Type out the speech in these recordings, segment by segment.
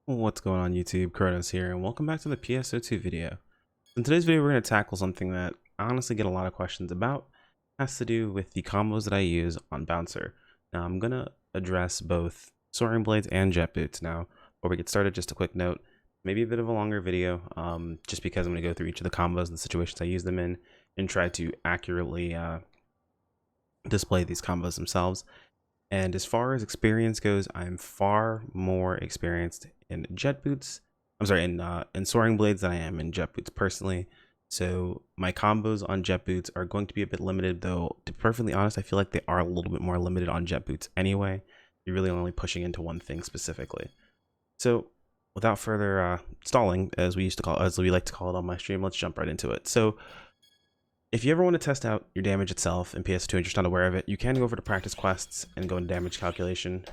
What's going on YouTube? Kronos here, and welcome back to the PSO2 video. In today's video, we're going to tackle something that I honestly get a lot of questions about. It has to do with the combos that I use on Bouncer. Now, I'm going to address both Soaring Blades and Jet Boots. Now, before we get started, just a quick note, maybe a bit of a longer video, just because I'm going to go through each of the combos and the situations I use them in, and try to accurately display these combos themselves. And as far as experience goes, I'm far more experienced in Jet Boots. I'm sorry, in Soaring Blades than I am in Jet Boots personally. So my combos on Jet Boots are going to be a bit limited, though. To be perfectly honest, I feel like they are a little bit more limited on Jet Boots anyway. You're really only pushing into one thing specifically. So without further stalling, as we like to call it on my stream, let's jump right into it. So if you ever want to test out your damage itself in PS2 and you're just not aware of it, you can go over to practice quests and go into damage calculation.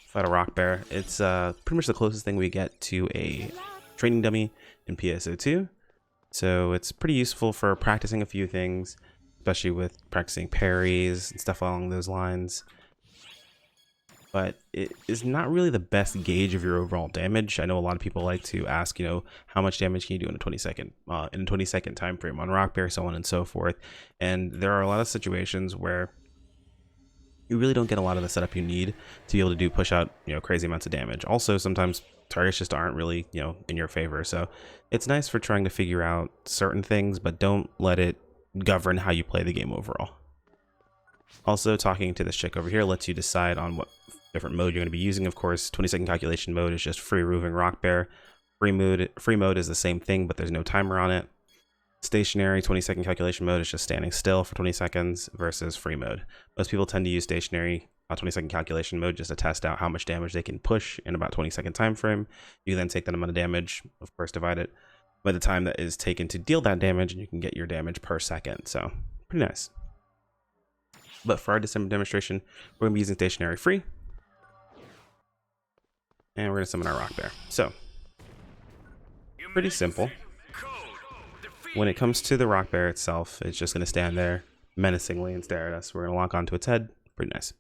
Fight a rock bear. It's pretty much the closest thing we get to a training dummy in PSO2. So it's pretty useful for practicing a few things, especially with practicing parries and stuff along those lines. But it is not really the best gauge of your overall damage. I know a lot of people like to ask, how much damage can you do in a 20-second time frame on rock bear, so on and so forth. And there are a lot of situations where you really don't get a lot of the setup you need to be able to push out, crazy amounts of damage. Also, sometimes targets just aren't really, in your favor. So it's nice for trying to figure out certain things, but don't let it govern how you play the game overall. Also, talking to this chick over here lets you decide on what different mode you're going to be using. Of course, 20-second calculation mode is just free roving rock bear. Free mode is the same thing, but there's no timer on it. Stationary 20-second calculation mode is just standing still for 20 seconds versus free mode. Most people tend to use stationary 20-second calculation mode just to test out how much damage they can push in about 20-second time frame. You then take that amount of damage, of course, divide it by the time that is taken to deal that damage, and you can get your damage per second. So pretty nice. But for our demonstration, we're going to be using stationary free. And we're going to summon our rock bear. So, pretty simple. When it comes to the rock bear itself, it's just going to stand there menacingly and stare at us. We're going to lock onto its head. Pretty nice.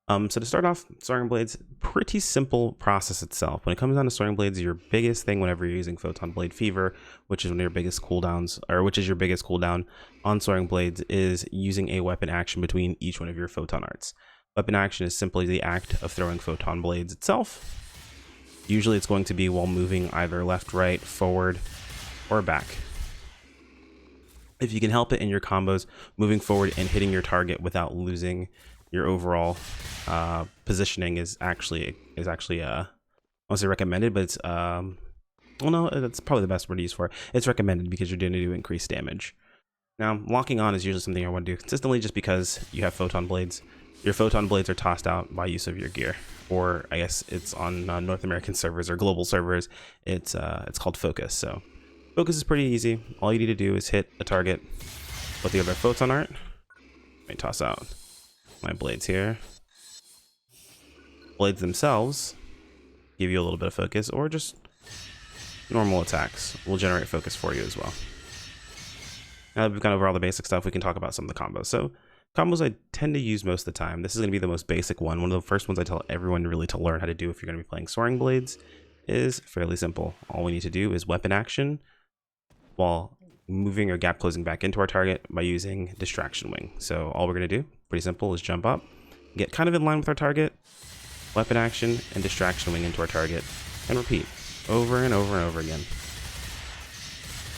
So to start off, Soaring Blades, pretty simple process itself. When it comes down to Soaring Blades, your biggest thing whenever you're using Photon Blade Fever, which is one of your biggest cooldowns, or which is your biggest cooldown on Soaring Blades, is using a weapon action between each one of your Photon Arts. Weapon action is simply the act of throwing Photon Blades itself. Usually it's going to be while moving either left, right, forward, or back. If you can help it in your combos, moving forward and hitting your target without losing your overall positioning is actually I won't say recommended, but it's well, no, that's probably the best word to use for it. It's recommended because you're going to do increased damage. Now, locking on is usually something I want to do consistently just because you have Photon Blades. Your Photon Blades are tossed out by use of your gear, or I guess it's on North American servers or global servers. It's called Focus. So Focus is pretty easy. All you need to do is hit a target with the other Photon Art. Let me toss out my blades here. Blades themselves give you a little bit of focus, or just normal attacks will generate focus for you as well. Now that we've gone over all the basic stuff, we can talk about some of the combos. So combos I tend to use most of the time. This is going to be the most basic one. One of the first ones I tell everyone really to learn how to do if you're going to be playing Soaring Blades is fairly simple. All we need to do is weapon action while moving or gap closing back into our target by using Distraction Wing. So all we're going to do, pretty simple, is jump up, get kind of in line with our target, weapon action, and Distraction Wing into our target, and repeat over and over and over again.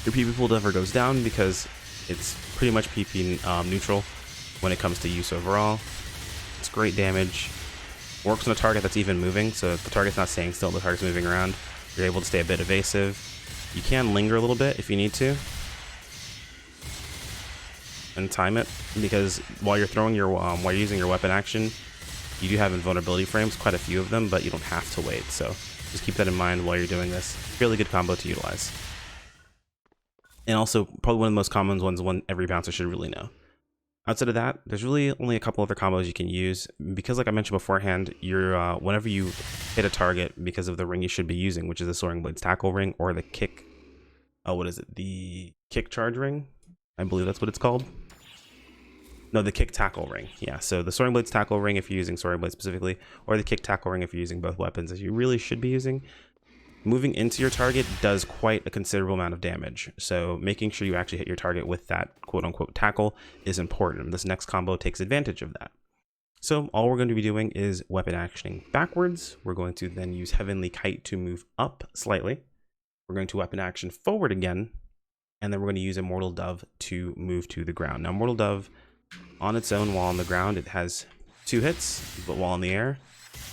Your PP pool never goes down because it's pretty much PP neutral when it comes to use overall. It's great damage. Works on a target that's even moving, so if the target's not staying still, the target's moving around, you're able to stay a bit evasive. You can linger a little bit if you need to, and time it, because while you're throwing your while you're using your weapon action, you do have invulnerability frames, quite a few of them, but you don't have to wait. So just keep that in mind while you're doing this. Really good combo to utilize. And also, probably one of the most common ones, one every bouncer should really know. Outside of that, there's really only a couple other combos you can use, because like I mentioned beforehand, you're whenever you hit a target, because of the ring you should be using, which is the Soaring Blades Tackle ring, or the kick, the kick charge ring, I believe that's what it's called. No, the Kick&Tackle ring. Yeah, so the Soaring Blades Tackle ring if you're using Soaring Blades specifically, or the Kick&Tackle ring if you're using both weapons, as you really should be using. moving into your target does quite a considerable amount of damage. So making sure you actually hit your target with that quote unquote tackle is important. This next combo takes advantage of that. So all we're going to be doing is weapon actioning backwards. We're going to then use Heavenly Kite to move up slightly. We're going to weapon action forward again. And then we're going to use Immortal Dove to move to the ground. Now, Immortal Dove on its own while on the ground, it has 2 hits, but while in the air,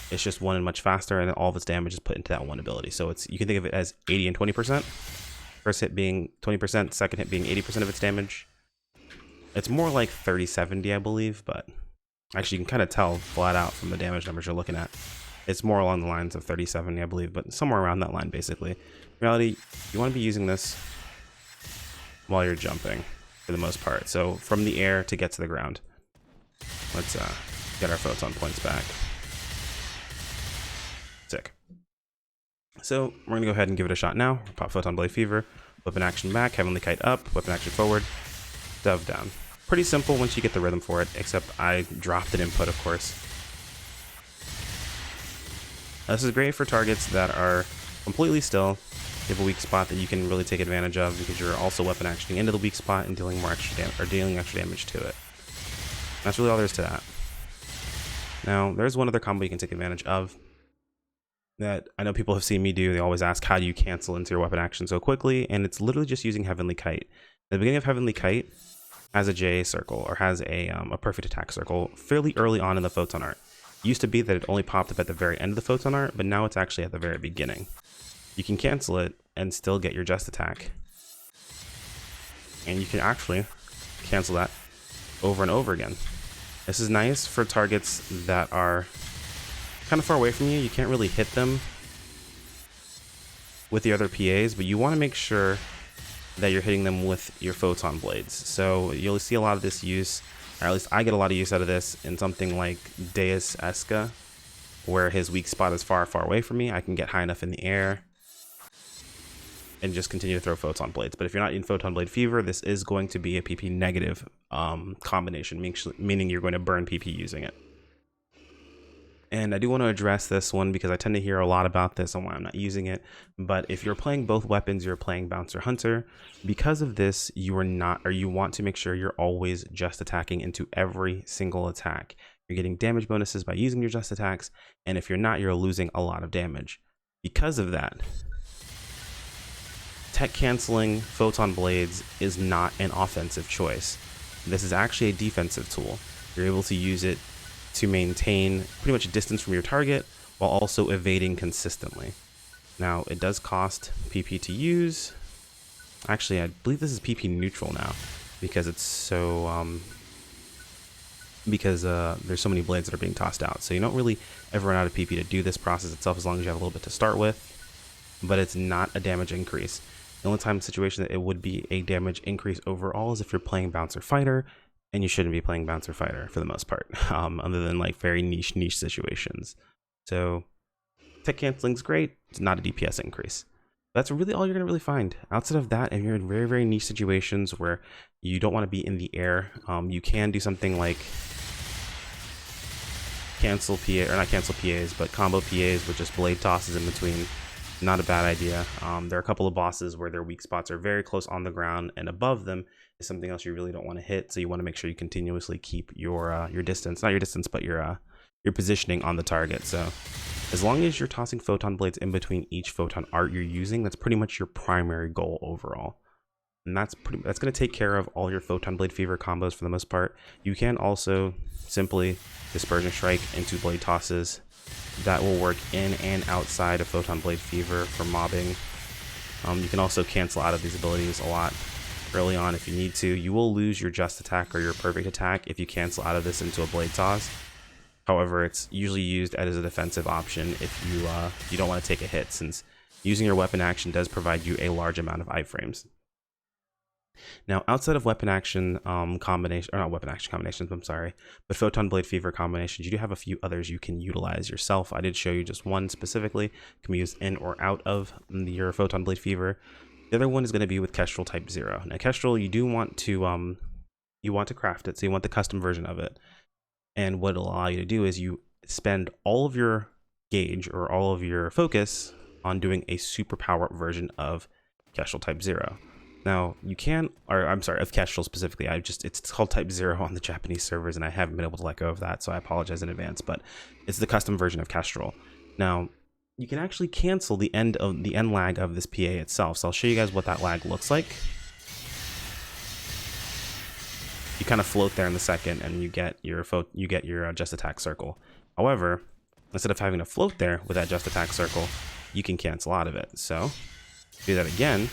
it's just 1 and much faster, and all of its damage is put into that one ability. So you can think of it as 80 and 20%. First hit being 20%, second hit being 80% of its damage. It's more like 30-70, I believe, but actually you can kind of tell flat out from the damage numbers you're looking at. It's more along the lines of 30-70, I believe, but somewhere around that line, basically. In reality, you want to be using this while you're jumping, for the most part. So from the air to get to the ground. Let's get our photon points back. Sick. So we're gonna go ahead and give it a shot now. Pop Photon Blade Fever, weapon action back, Heavenly Kite up, weapon action forward, Dove down. Pretty simple once you get the rhythm for it, except I dropped an input, of course. This is great for targets that are completely still. You have a weak spot that you can really take advantage of because you're also weapon actioning into the weak spot and dealing more extra damage, or dealing extra damage to it. That's really all there is to that. Now, there's one other combo you can take advantage of that I know people have seen me do. They always ask, how do you cancel into your weapon action so quickly? And it's literally just using Heavenly Kite. The beginning of Heavenly Kite has a JA circle, or has a perfect attack circle fairly early on in the photon art. It used to be that it only popped up at the very end of the photon art, but now it's actually at the very beginning. You can cancel it and still get your just attack. And you can actually cancel that over and over again. This is nice for targets that are kind of far away from you. You can't really hit them with the other PAs, but you want to make sure that you're hitting them with your photon blades. So you'll see a lot of this use, or at least I get a lot of use out of this in something like Deus Esca, where his weak spot is far, far away from me. I can get high enough in the air and just continue to throw photon blades. But if you're not in Photon Blade Fever, this is going to be a PP negative combination, meaning you're going to burn PP using it. And I do want to address this one because I tend to hear a lot about this and why I'm not using it. But if you're playing both weapons, you're playing Bouncer Hunter. Because of this, you are not, or you want to make sure you're always just attacking into every single attack. You're getting damage bonuses by using your just attacks, and if you're not, you're losing a lot of damage. Because of that, tech canceling photon blades is not an offensive choice. This is actually a defensive tool. You're able to use it to maintain pretty much distance from your target while also evading consistently. Now, it does cost PP to use. Actually, I believe this is PP neutral now because it's so there's so many blades that are being tossed out. So you don't really ever run out of PP to do this process itself as long as you have a little bit to start with, but it's not a damage increase. The only time situation that it would be a damage increase overall is if you're playing Bouncer Fighter, and you shouldn't be playing Bouncer Fighter for the most part, other than like very niche situations. So tech canceling is great. It's not a DPS increase. That's really all you're gonna really find. Outside of that, if you're in very, very niche situations where you don't want to be in the air, you can do something like cancel PA, or not cancel PAs, but combo PAs with just blade tosses in between. Not a bad idea. There are a couple of bosses where their weak spots are very close on the ground, and above them is something else you really don't want to hit. So you want to make sure you continuously keep your distance, not your distance, but your positioning on the target. So as long as you're tossing photon blades in between each photon art you're using, that's pretty much your primary goal overall. And that's going to take care of all your Photon Blade Fever combos for the most part. You can also simply Dispersion Strike into blade tosses. That will work in and outside of Photon Blade Fever for mobbing. You can also cancel out of these abilities a lot early on if you need to. You will lose your just attack or your perfect attack if you cancel out of this into a blade toss. However, it's usually used as a defensive option if you don't want to take a hit, since using your weapon action does provide you a large amount of iframes. Now, outside of weapon action combination, or not weapon action combinations, I'm sorry, but Photon Blade Fever combinations, you do have a few others you can utilize yourself. I did show you just one specifically. It can be used in or out of your Photon Blade Fever. The other one is going to be with Kestrel Type 0. Now, Kestrel, you do want to craft it, so you want the custom version of it. And what it'll allow you to do is you spend all of your gauge or all of your focus on doing a super power up version of Kestrel Type 0. Now you can, or I'm sorry, of Kestrel specifically. It's called Type 0 on the Japanese servers, and I haven't been able to let go of that, so I apologize in advance. But it's the custom version of Kestrel. Now you can actually cancel the end lag of this PA itself. So I'll show you guys what that lag looks like. You kind of float there in the second, and you get your just attack circle. However, instead of having to float there with that just attack circle, you can cancel out of it. So do that again.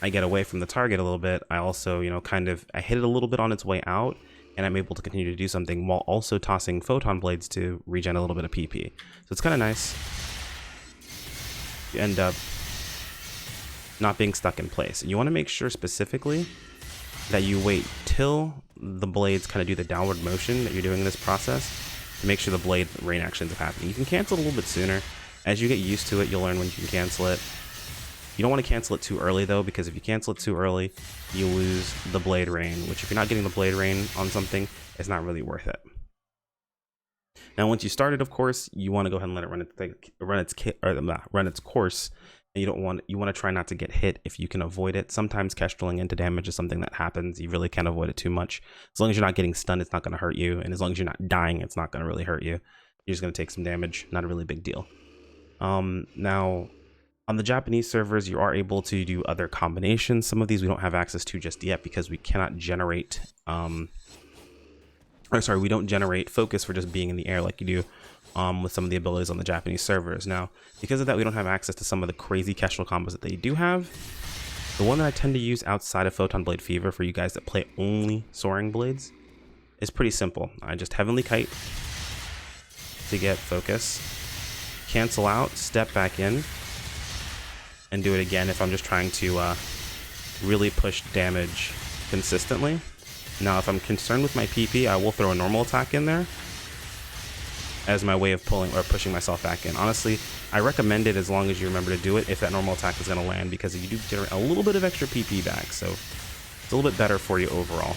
I get away from the target a little bit. I also, I hit it a little bit on its way out, and I'm able to continue to do something while also tossing photon blades to regen a little bit of PP. So it's kind of nice. You end up not being stuck in place. And you want to make sure specifically that you wait till the blades kind of do the downward motion that you're doing in this process to make sure the blade rain actions are happening. You can cancel it a little bit sooner. As you get used to it, you'll learn when you can cancel it. You don't want to cancel it too early though, because if you cancel it too early, you lose the blade rain, which if you're not getting the blade rain on something, it's not really worth it. Now, once you start it, of course, you want to go ahead and let it run its course, and you want to try not to get hit if you can avoid it. Sometimes Kestreling into damage is something that happens. You really can't avoid it too much. As long as you're not getting stunned, it's not going to hurt you, and as long as you're not dying, it's not going to really hurt you. You're just going to take some damage. Not a really big deal. Now, on the Japanese servers, you are able to do other combinations. Some of these we don't have access to just yet because we cannot generate, we don't generate focus for just being in the air like you do with some of the abilities on the Japanese servers. Now, because of that, we don't have access to some of the crazy Kestrel combos that they do have. The one that I tend to use outside of Photon Blade Fever for you guys that play only Soaring Blades is pretty simple. I just Heavenly Kite to get focus, cancel out, step back in, and do it again if I'm just trying to really push damage consistently. Now, if I'm concerned with my PP, I will throw a normal attack in there as my way of pulling or pushing myself back in. Honestly, I recommend it as long as you remember to do it if that normal attack is going to land, because you do generate a little bit of extra PP back, so it's a little bit better for you overall.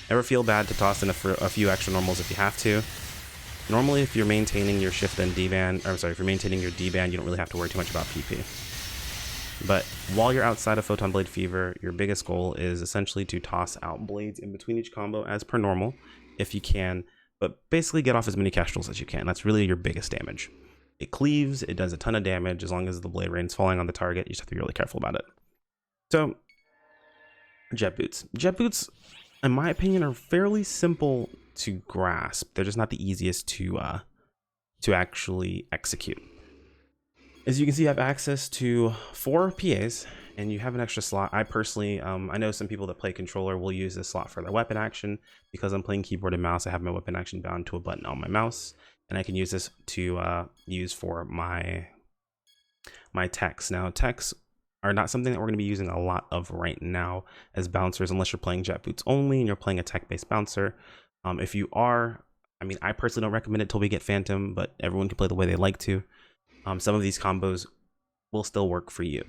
Never feel bad to toss in a few extra normals if you have to. Normally, if you're maintaining your shift and D-band, if you're maintaining your D-band, you don't really have to worry too much about PP. But while you're outside of Photon Blade Fever, your biggest goal is essentially to toss out blades in between each combo as per normal, if you can, but basically get off as many Kestrels as you can. That's really your biggest damage. It cleaves, it does a ton of damage as long as the blade rain's falling on the target. You just have to be really careful about it. So, Jet Boots. Jet Boots, in my opinion, are fairly simple to grasp. They're just not the easiest to actually execute. As you can see, I have access to 4 PAs, and you have an extra slot. I personally, I know some people that play controller will use this slot for their weapon action. Because I'm playing keyboard and mouse, I have my weapon action bound to a button on my mouse, and I can use this to use for my techs. Now, techs are not something that we're going to be using a lot of right now as bouncers, unless you're playing Jet Boots only and you're playing a tech-based bouncer. If you are, I personally don't recommend it till we get Phantom, but everyone can play the way they like to. Some of these combos will still work for you.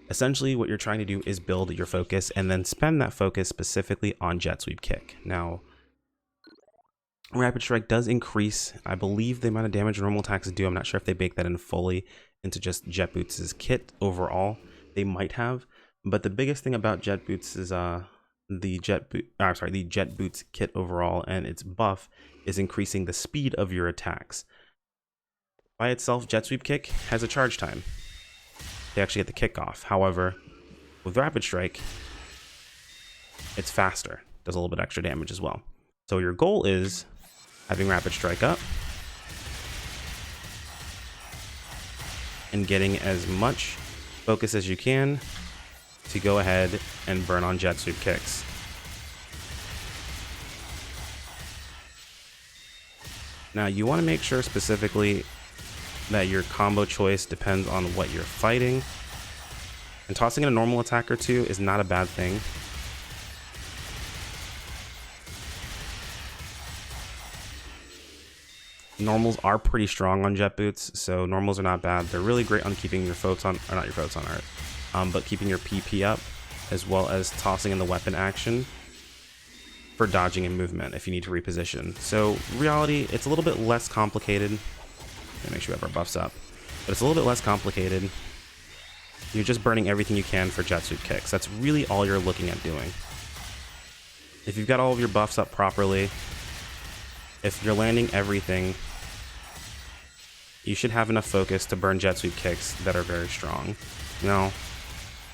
Essentially, what you're trying to do is build your focus and then spend that focus specifically on Jet Sweep Kick. Now, Rapid Strike does increase, I believe, the amount of damage normal attacks do. I'm not sure if they bake that in fully into just Jet Boots' kit overall. They might have, but the biggest thing about Jet Boots is the Jet Boots kit overall, and its buff is increasing the speed of your attacks. By itself, Jet Sweep Kick has a charge time. They actually get the kickoff. However, with Rapid Strike, it's faster. Does a little bit extra damage as well. So your goal is having Rapid Strike up and getting as much focus as you can to go ahead and burn on Jet Sweep Kicks. Now, you want to make sure specifically that your combo choice depends on what you're fighting. And tossing in a normal attack or two is not a bad thing. Normals are pretty strong on Jet Boots, so normals are not bad. They're really great on keeping your photon, or not your photon art, but keeping your PP up, as well as tossing in the weapon action for dodging and movement if you need to reposition. So reality, it's a little bit less complicated and make sure we have our buffs up. But it's a little bit less complicated. You're just burning everything you can for jet sweep kicks. That's really all you're looking at doing. If you've got all of your buffs up properly, if you're landing everything, you should have enough focus to burn jet sweep kicks that are very strong. Now,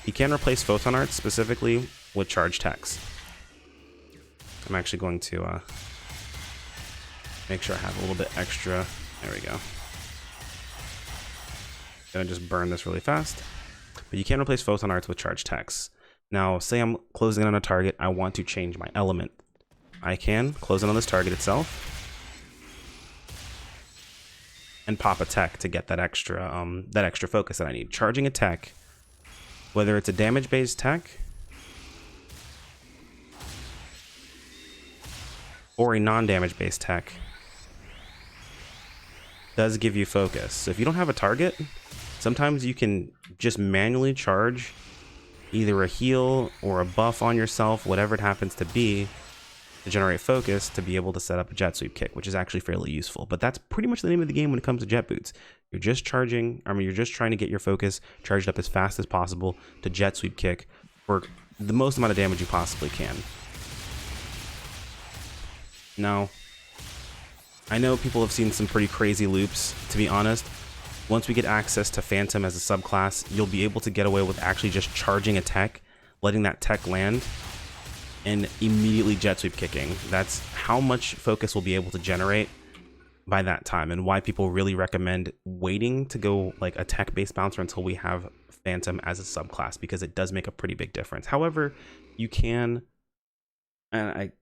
you can replace photon arts specifically with charge techs. I'm actually going to make sure I have a little bit extra. There we go. Gonna just burn this really fast. But you can replace photon arts with charge techs. Now, say I'm closing in on a target, I want to change my element. I can close in on this target itself and pop a tech to get that extra focus that I need. Charging a tech, whether it's a damage-based tech or a non-damage based tech, does give you focus. So if you don't have a target, sometimes you can just manually charge either a heal or a buff on yourself, whatever it happens to be, to generate focus to be able to set up a jet sweep kick, which is actually fairly useful. But that's pretty much the name of the game when it comes to jet boots. You're just you're just trying to get your focus charged up as fast as possible to jet sweep kick for the most amount of damage you possibly can. Now, I know people have seen some pretty crazy loops, to be honest. Once we get access to Phantom as a subclass, you'll be able to get away with actually just charging a tech, letting that tech land, and immediately jet sweep kicking. That's how much focus we'll be able to generate by that time, and why people really recommend waiting to go like a tech-based bouncer until we have Phantom as a subclass, because it does make a pretty big difference. However, you can, and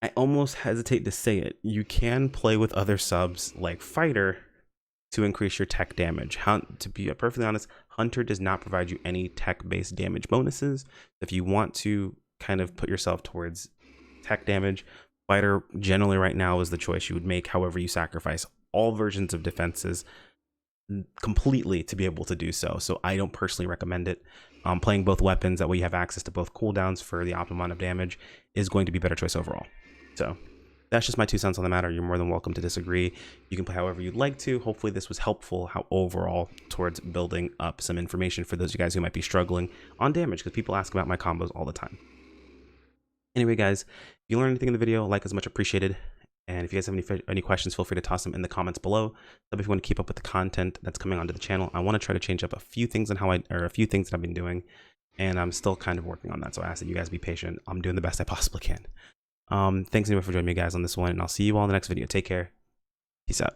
I almost hesitate to say it, you can play with other subs like Fighter to increase your tech damage. To be perfectly honest, Hunter does not provide you any tech-based damage bonuses. If you want to kind of put yourself towards tech damage, Fighter generally right now is the choice you would make. However, you sacrifice all versions of defenses completely to be able to do so. So I don't personally recommend it. Playing both weapons, that way you have access to both cooldowns for the optimum amount of damage, is going to be a better choice overall. So that's just my 2 cents on the matter. You're more than welcome to disagree. You can play however you'd like to. Hopefully this was helpful overall towards building up some information for those of you guys who might be struggling on damage, because people ask about my combos all the time. Anyway, guys, if you learned anything in the video, like is much appreciated. And if you guys have any questions, feel free to toss them in the comments below. So if you want to keep up with the content that's coming onto the channel, I want to try to change up a few things on a few things that I've been doing, and I'm still kind of working on that. So I ask that you guys be patient. I'm doing the best I possibly can. Thanks anyway for joining me, guys, on this one, and I'll see you all in the next video. Take care. Peace out.